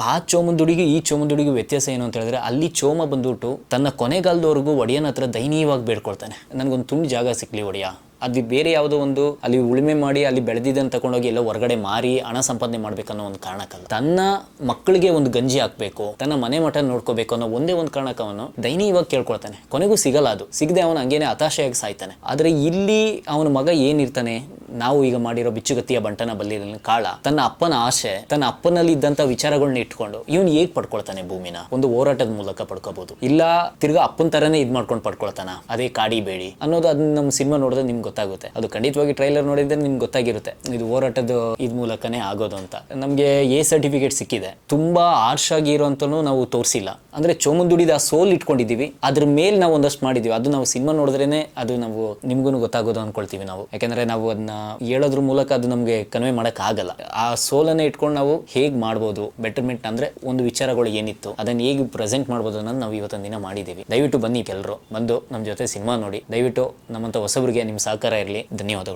ಆ ಚೋಮಂದುಡಿಗೂ ಈ ಚೋಮಂದುಡಿಗೂ ವ್ಯತ್ಯಾಸ ಏನು ಅಂತ ಹೇಳಿದ್ರೆ, ಅಲ್ಲಿ ಚೋಮ ಬಂದ್ಬಿಟ್ಟು ತನ್ನ ಕೊನೆಗಾಲದವರೆಗೂ ಒಡೆಯನ ಹತ್ರ ದಯನೀಯವಾಗಿ ಬೇಡ್ಕೊಳ್ತಾನೆ, ನನಗೊಂದು ತುಂಡು ಜಾಗ ಸಿಕ್ಲಿ ಒಡೆಯ. ಅದು ಬೇರೆ ಯಾವುದೋ ಒಂದು ಅಲ್ಲಿ ಉಳುಮೆ ಮಾಡಿ ಅಲ್ಲಿ ಬೆಳೆದಿದ್ದನ್ನು ತಗೊಂಡೋಗಿ ಎಲ್ಲ ಹೊರಗಡೆ ಮಾರಿ ಹಣ ಸಂಪಾದನೆ ಮಾಡ್ಬೇಕನ್ನೋ ಒಂದು ಕಾರಣಕ್ಕಲ್ಲ, ತನ್ನ ಮಕ್ಕಳಿಗೆ ಒಂದು ಗಂಜಿ ಹಾಕ್ಬೇಕು, ತನ್ನ ಮನೆ ಮಠ ನೋಡ್ಕೋಬೇಕು ಅನ್ನೋ ಒಂದೇ ಒಂದು ಕಾರಣಕ್ಕೆ ಅವನು ದಯನೀಯವಾಗಿ ಕೇಳ್ಕೊಳ್ತಾನೆ. ಕೊನೆಗೂ ಸಿಗಲ್ಲ, ಅದು ಸಿಗದೆ ಅವನು ಹಂಗೇನೆ ಹತಾಶೆಯಾಗಿ ಸಾಯ್ತಾನೆ. ಆದರೆ ಇಲ್ಲಿ ಅವನ ಮಗ ಏನಿರ್ತಾನೆ, ನಾವು ಈಗ ಮಾಡಿರೋ ಬಿಚ್ಚುಗತ್ತಿಯ ಬಂಟನ ಬಲ್ಲಿನ ಕಾಳ, ತನ್ನ ಅಪ್ಪನ ಆಸೆ, ತನ್ನ ಅಪ್ಪನಲ್ಲಿ ಇದ್ದಂಥ ವಿಚಾರಗಳನ್ನ ಇಟ್ಕೊಂಡು ಇವನು ಹೇಗೆ ಪಡ್ಕೊಳ್ತಾನೆ ಭೂಮಿನ? ಒಂದು ಹೋರಾಟದ ಮೂಲಕ ಪಡ್ಕೋಬಹುದು, ಇಲ್ಲ ತಿರ್ಗಾ ಅಪ್ಪನ ತರನೇ ಇದ್ ಮಾಡ್ಕೊಂಡು ಪಡ್ಕೊಳ್ತಾನ, ಅದೇ ಕಾಡಿ ಬೇಡಿ ಅನ್ನೋದು. ಅದನ್ನ ನಮ್ಮ ಸಿನಿಮಾ ನೋಡಿದ್ರೆ ನಿಮ್ಗೆ ಗೊತ್ತಾಗುತ್ತೆ. ಅದು ಖಂಡಿತವಾಗಿ ಟ್ರೈಲರ್ ನೋಡಿದ್ರೆ ನಿಮ್ಗೆ ಗೊತ್ತಾಗಿರುತ್ತೆ ಇದು ಹೋರಾಟದ ಇದ್ ಮೂಲಕನೇ ಆಗೋದು ಅಂತ. ನಮ್ಗೆ ಎ ಸರ್ಟಿಫಿಕೇಟ್ ಸಿಕ್ಕಿದೆ. ತುಂಬಾ ಹಾರ್ಶ್ ಆಗಿರೋಂತನೂ ನಾವು ತೋರಿಸಿಲ್ಲ, ಅಂದ್ರೆ ಚೋಮಂದುಡಿದ ಆ ಸೋಲ್ ಇಟ್ಕೊಂಡಿದೀವಿ, ಅದ್ರ ಮೇಲೆ ನಾವು ಒಂದಷ್ಟು ಮಾಡಿದೀವಿ. ಅದು ನಾವು ಸಿನಿಮಾ ನೋಡಿದ್ರೇನೆ ಅದು ನಾವು ನಿಮ್ಗೂ ಗೊತ್ತಾಗೋದು ಅನ್ಕೊಳ್ತೀವಿ ನಾವು, ಯಾಕಂದ್ರೆ ನಾವು ಅದನ್ನ ಹೇಳೋದ್ರ ಮೂಲಕ ಅದು ನಮ್ಗೆ ಕನ್ವೆ ಮಾಡಕ್ ಆಗಲ್ಲ. ಆ ಸೋಲನ್ನ ಇಟ್ಕೊಂಡು ನಾವು ಹೇಗ್ ಮಾಡ್ಬೋದು ಬೆಟರ್ಮೆಂಟ್, ಅಂದ್ರೆ ಒಂದು ವಿಚಾರಗಳು ಏನಿತ್ತು ಅದನ್ನ ಹೇಗೆ ಪ್ರೆಸೆಂಟ್ ಮಾಡ್ಬೋದು ಅನ್ನೋದು ನಾವು ಇವತ್ತೊಂದು ದಿನ ಮಾಡಿದೀವಿ. ದಯವಿಟ್ಟು ಬನ್ನಿ, ಎಲ್ಲರೂ ಬಂದು ನಮ್ಮ ಜೊತೆ ಸಿನಿಮಾ ನೋಡಿ. ದಯವಿಟ್ಟು ನಮ್ಮಂತ ಹೊಸಬರಿಗೆ ನಿಮ್ಮ ಸಹಕಾರ ಇರಲಿ. ಧನ್ಯವಾದಗಳು.